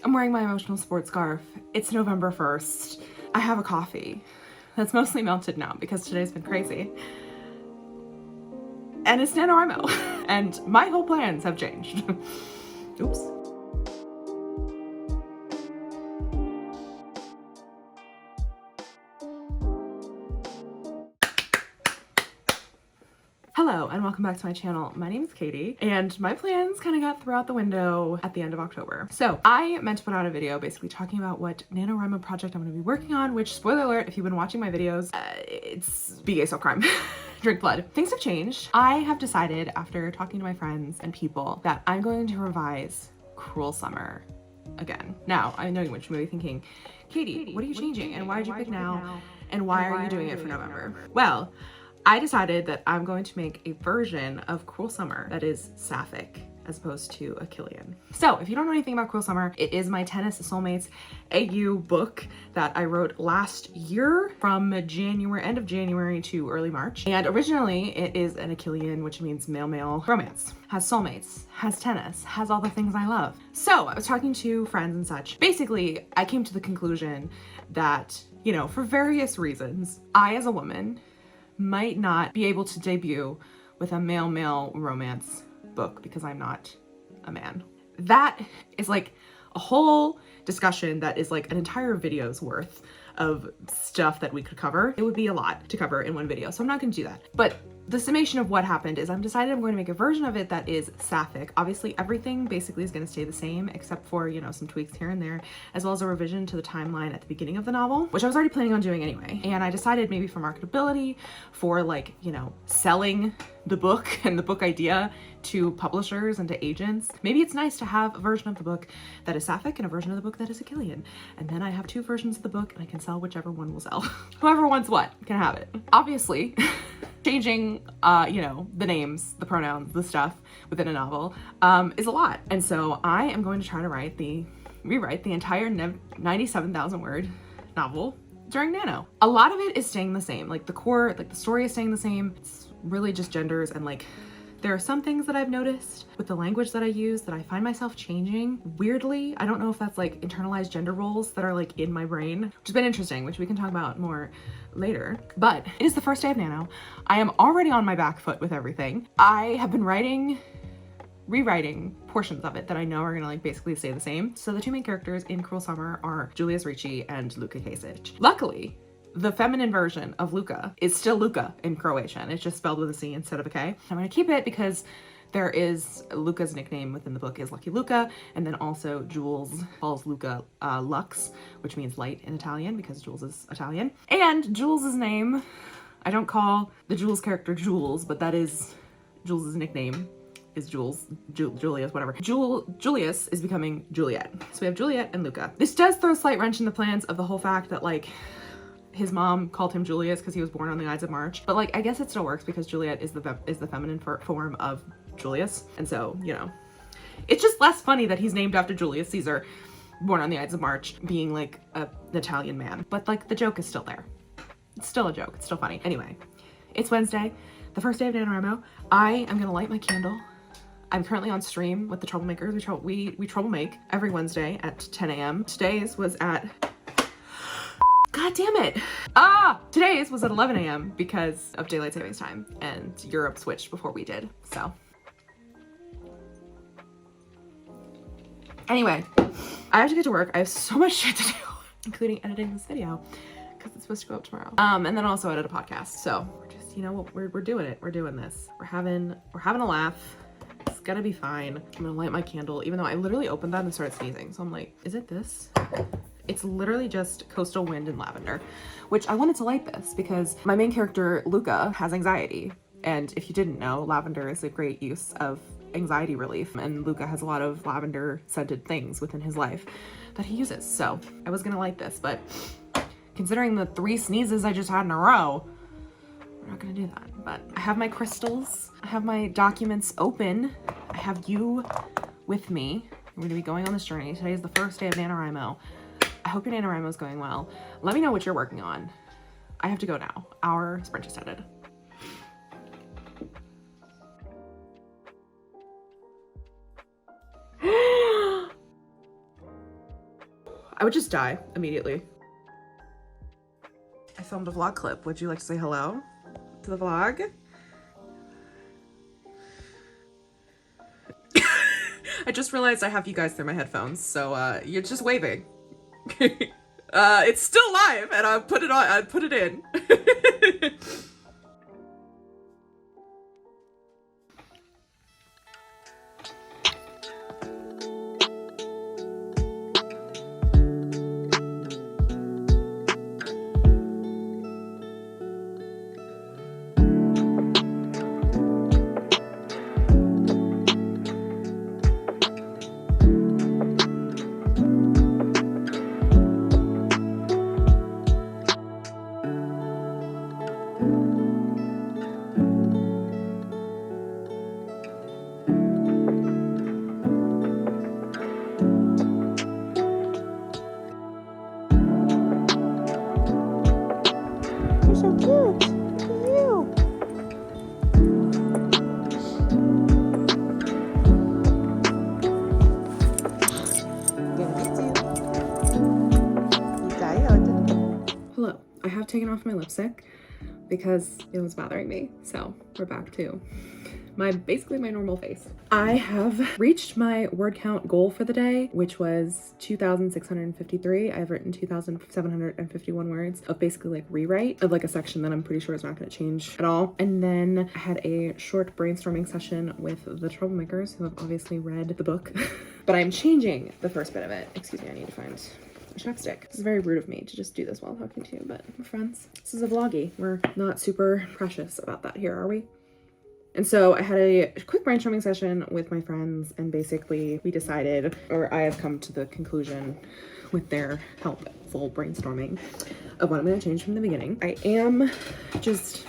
I'm wearing my emotional sports scarf. It's November 1st. I have a coffee that's mostly melted now because today's been crazy. And it's NaNoWRIMO. And my whole plans have changed. Oops. Hello and welcome back to my channel. My name is Katie and my plans kind of got thrown out the window at the end of October. So I meant to put out a video basically talking about what NaNoWRIMO project I'm going to be working on, which, spoiler alert, if you've been watching my videos, it's Be Gay, Solve Crime. Drink blood. Things have changed. I have decided after talking to my friends and people that I'm going to revise Cruel Summer again. Now, I know what you may be thinking, Katie, what are you changing and why did you pick now and why are you doing it for November? Well, I decided that I'm going to make a version of Cruel Summer that is sapphic as opposed to Achillean. So if you don't know anything about Cruel Summer, it is my Tennis Soulmates AU book that I wrote last year from end of January to early March. And originally it is an Achillean, which means male-male romance. Has soulmates, has tennis, has all the things I love. So I was talking to friends and such. Basically, I came to the conclusion that, you know, for various reasons, I as a woman might not be able to debut with a male-male romance book because I'm not a man. That is like a whole discussion that is like an entire video's worth of stuff that we could cover. It would be a lot to cover in one video, so I'm not gonna do that. But the summation of what happened is I'm decided I'm going to make a version of it that is sapphic. Obviously everything basically is going to stay the same except for, you know, some tweaks here and there, as well as a revision to the timeline at the beginning of the novel, which I was already planning on doing anyway. And I decided maybe for marketability, for like, you know, selling the book and the book idea to publishers and to agents, maybe it's nice to have a version of the book that is sapphic and a version of the book that is Achillean. And then I have two versions of the book and I can sell whichever one will sell. Whoever wants what can have it. Obviously, changing, you know, the names, the pronouns, the stuff within a novel is a lot. And so I am going to try to rewrite the entire 97,000 word novel during Nano. A lot of it is staying the same. Like the core, like the story is staying the same. It's really just genders and like there are some things that I've noticed with the language that I use that I find myself changing weirdly. I don't know if that's like internalized gender roles that are like in my brain, which has been interesting, which we can talk about more later. But it is the first day of Nano. I am already on my back foot with everything. I have been rewriting portions of it that I know are gonna like basically stay the same. So the two main characters in Cruel Summer are Julius Ricci and Luka Kesic. Luckily, the feminine version of Luka is still Luka in Croatian. It's just spelled with a C instead of a K. I'm gonna keep it because there is Luka's nickname within the book is Lucky Luka, and then also Jules calls Luka Lux, which means light in Italian because Jules is Italian. And Jules's name, I don't call the Jules character Jules, but that is Jules's nickname is Jules, Julius, whatever. Julius is becoming Juliet. So we have Juliet and Luka. This does throw a slight wrench in the plans of the whole fact that like his mom called him Julius because he was born on the Ides of March, but like I guess it still works because Juliet is the feminine form of Julius, and so, you know, it's just less funny that he's named after Julius Caesar, born on the Ides of March, being like an Italian man. But like the joke is still there. It's still a joke. It's still funny. Anyway, it's Wednesday, the first day of NaNoWRIMO. I am gonna light my candle. I'm currently on stream with the Troublemakers. We trouble make every Wednesday at 10 a.m. Today's was at God damn it. Today's was at 11 a.m. because of daylight savings time and Europe switched before we did. So anyway, I have to get to work. I have so much shit to do, including editing this video because it's supposed to go up tomorrow. And then also edit a podcast. So we're just, you know, we're doing it. We're doing this. We're having a laugh. It's gonna be fine. I'm gonna light my candle, even though I literally opened that and started sneezing. So I'm like, is it this? It's literally just coastal wind and lavender, which I wanted to light this because my main character, Luka, has anxiety. And if you didn't know, lavender is a great use of anxiety relief. And Luka has a lot of lavender scented things within his life that he uses. So I was gonna light this, but considering the 3 sneezes I just had in a row, we're not gonna do that. But I have my crystals, I have my documents open, I have you with me. We're gonna be going on this journey. Today is the first day of NaNoWRIMO. I hope your NaNoWRIMO is going well. Let me know what you're working on. I have to go now. Our sprint just ended. I would just die immediately. I filmed a vlog clip. Would you like to say hello to the vlog? I just realized I have you guys through my headphones, so you're just waving. It's still live, and I put it in. So cute. Look at you. Hello. I have taken off my lipstick because it was bothering me. So we're back to basically my normal face. I have reached my word count goal for the day, which was 2,653. I've written 2,751 words of basically like rewrite of like a section that I'm pretty sure is not going to change at all. And then I had a short brainstorming session with the troublemakers who have obviously read the book, but I'm changing the first bit of it. Excuse me, I need to find a chapstick. This is very rude of me to just do this while talking to you, but we're friends. This is a vloggy. We're not super precious about that here, are we? And so I had a quick brainstorming session with my friends, and basically we decided, or I have come to the conclusion with their helpful brainstorming, of what I'm going to change from the beginning. I am just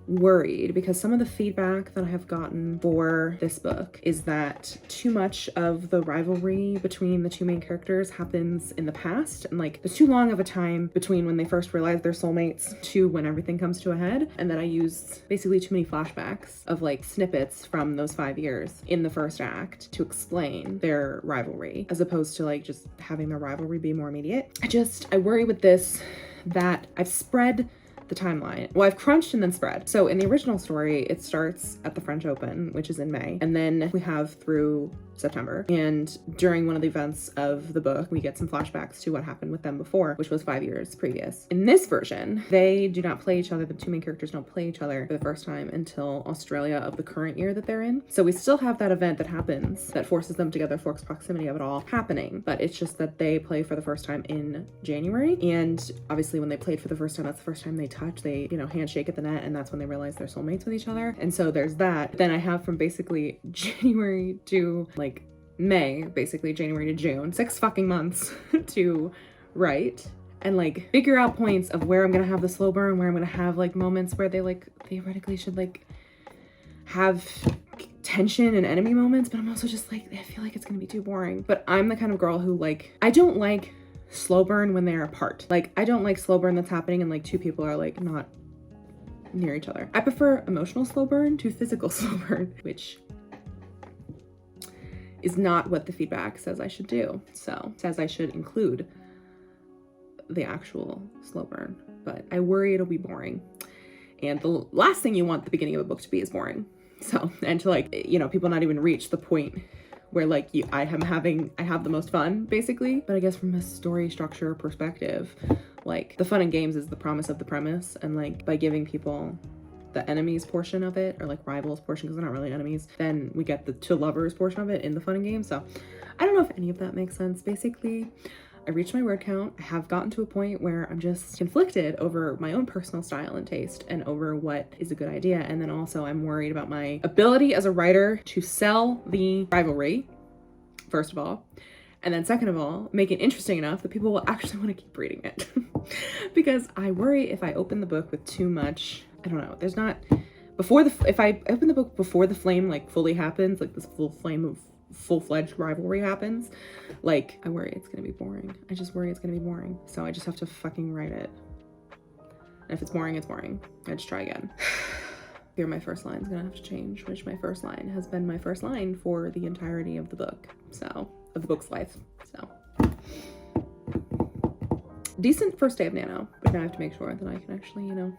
worried because some of the feedback that I have gotten for this book is that too much of the rivalry between the two main characters happens in the past, and like there's too long of a time between when they first realize they're soulmates to when everything comes to a head, and that I use basically too many flashbacks of like snippets from those 5 years in the first act to explain their rivalry, as opposed to like just having their rivalry be more immediate. I worry with this that I've spread the timeline. Well, I've crunched and then spread. So in the original story, it starts at the French Open, which is in May, and then we have through September. And during one of the events of the book, we get some flashbacks to what happened with them before, which was 5 years previous. In this version, they do not play each other. The two main characters don't play each other for the first time until Australia of the current year that they're in. So we still have that event that happens that forces them together, forks proximity of it all happening, but it's just that they play for the first time in January. And obviously when they played for the first time, that's the first time they touch, they, you know, handshake at the net, and that's when they realize they're soulmates with each other. And so there's that. Then I have from basically January to like May, basically January to June, 6 fucking months to write and like figure out points of where I'm gonna have the slow burn, where I'm gonna have like moments where they like theoretically should like have tension and enemy moments, but I'm also just like, I feel like it's gonna be too boring. But I'm the kind of girl who like, I don't like slow burn when they're apart. Like I don't like slow burn that's happening and like two people are like not near each other. I prefer emotional slow burn to physical slow burn, which is not what the feedback says I should do. So it says I should include the actual slow burn, but I worry it'll be boring. And the last thing you want the beginning of a book to be is boring. So, and to like, you know, people not even reach the point where like I have the most fun basically. But I guess from a story structure perspective, like the fun and games is the promise of the premise. And like by giving people the enemies portion of it, or like rivals portion, because they're not really enemies, then we get the two lovers portion of it in the fun and games. So I don't know if any of that makes sense. Basically, I reached my word count. I have gotten to a point where I'm just conflicted over my own personal style and taste and over what is a good idea. And then also I'm worried about my ability as a writer to sell the rivalry, first of all. And then second of all, make it interesting enough that people will actually want to keep reading it. Because I worry if I open the book with too much, I don't know, there's not, if I open the book before the flame like fully happens, like this full flame of full-fledged rivalry happens, like I worry it's gonna be boring. I just worry it's gonna be boring. So I just have to fucking write it. And if it's boring, it's boring. I just try again. Here my first line's gonna have to change, which my first line has been my first line for the entirety of the book. So, of the book's life. So decent first day of Nano, but now I have to make sure that I can actually, you know,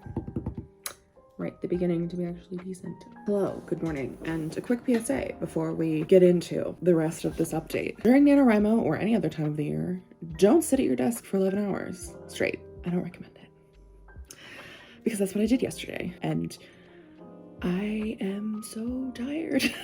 write the beginning to be actually decent. Hello, good morning, and a quick PSA before we get into the rest of this update. During NaNoWRIMO or any other time of the year, don't sit at your desk for 11 hours straight. I don't recommend it. Because that's what I did yesterday, and I am so tired.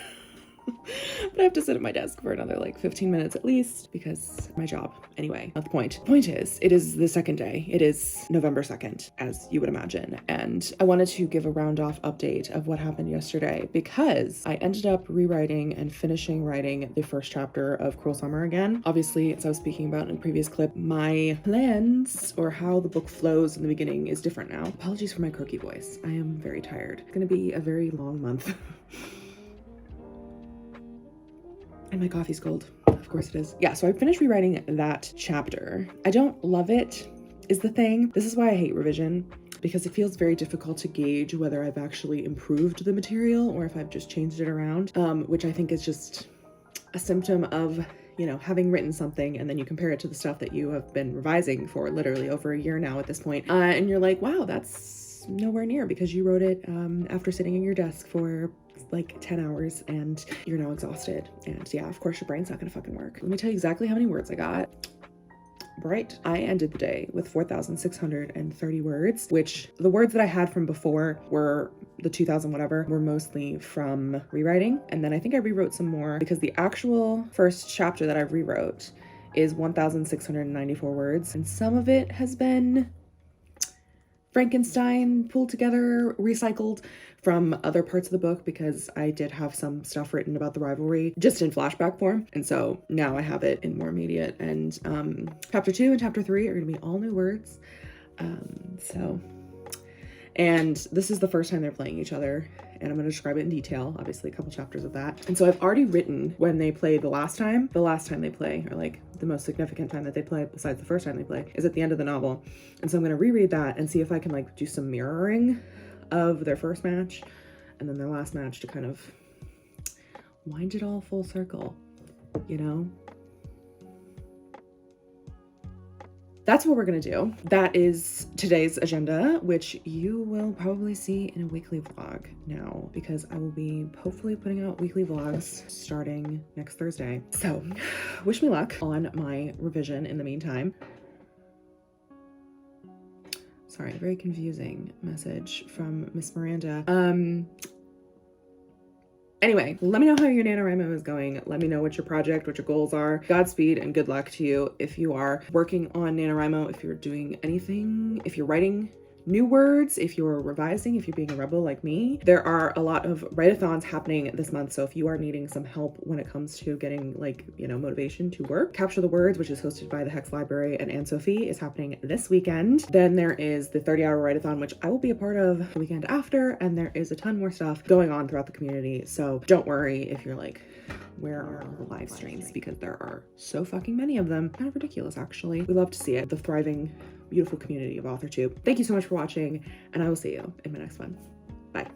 But I have to sit at my desk for another like 15 minutes at least because my job. Anyway, not the point. The point is, it is the second day. It is November 2nd, as you would imagine. And I wanted to give a round off update of what happened yesterday because I ended up rewriting and finishing writing the first chapter of Cruel Summer again. Obviously, as I was speaking about in a previous clip, my plans or how the book flows in the beginning is different now. Apologies for my croaky voice. I am very tired. It's gonna be a very long month. And my coffee's cold. Of course it is. Yeah, so I finished rewriting that chapter. I don't love it, is the thing. This is why I hate revision, because it feels very difficult to gauge whether I've actually improved the material or if I've just changed it around, which I think is just a symptom of, you know, having written something and then you compare it to the stuff that you have been revising for literally over a year now at this point. And you're like, wow, that's nowhere near because you wrote it after sitting in your desk for like 10 hours and you're now exhausted. And yeah, of course your brain's not gonna fucking work. Let me tell you exactly how many words I got. Right. I ended the day with 4,630 words, which the words that I had from before were the 2,000 whatever were mostly from rewriting. And then I think I rewrote some more because the actual first chapter that I rewrote is 1,694 words. And some of it has been Frankenstein pulled together, recycled from other parts of the book because I did have some stuff written about the rivalry just in flashback form. And so now I have it in more immediate. And chapter 2 and chapter 3 are gonna be all new words. And this is the first time they're playing each other. And I'm going to describe it in detail, obviously a couple chapters of that. And so I've already written when they play the last time they play, or like the most significant time that they play besides the first time they play, is at the end of the novel. And so I'm going to reread that and see if I can like do some mirroring of their first match and then their last match to kind of wind it all full circle, you know? That's what we're gonna do. That is today's agenda, which you will probably see in a weekly vlog now because I will be hopefully putting out weekly vlogs starting next Thursday. So wish me luck on my revision in the meantime. Sorry, very confusing message from Miss Miranda. Anyway, let me know how your NaNoWRIMO is going. Let me know what your project, what your goals are. Godspeed and good luck to you if you are working on NaNoWRIMO, if you're doing anything, if you're writing new words, if you're revising, if you're being a rebel like me. There are a lot of write-a-thons happening this month, so if you are needing some help when it comes to getting like, you know, motivation to work, Capture the Words, which is hosted by the Hex Library and Anne-Sophie, is happening this weekend. Then there is the 30-hour write-a-thon, which I will be a part of the weekend after, and there is a ton more stuff going on throughout the community, so don't worry if you're like, where are all the live streams? Because there are so fucking many of them. Kind of ridiculous, actually. We love to see it. The thriving, beautiful community of AuthorTube. Thank you so much for watching, and I will see you in my next one. Bye.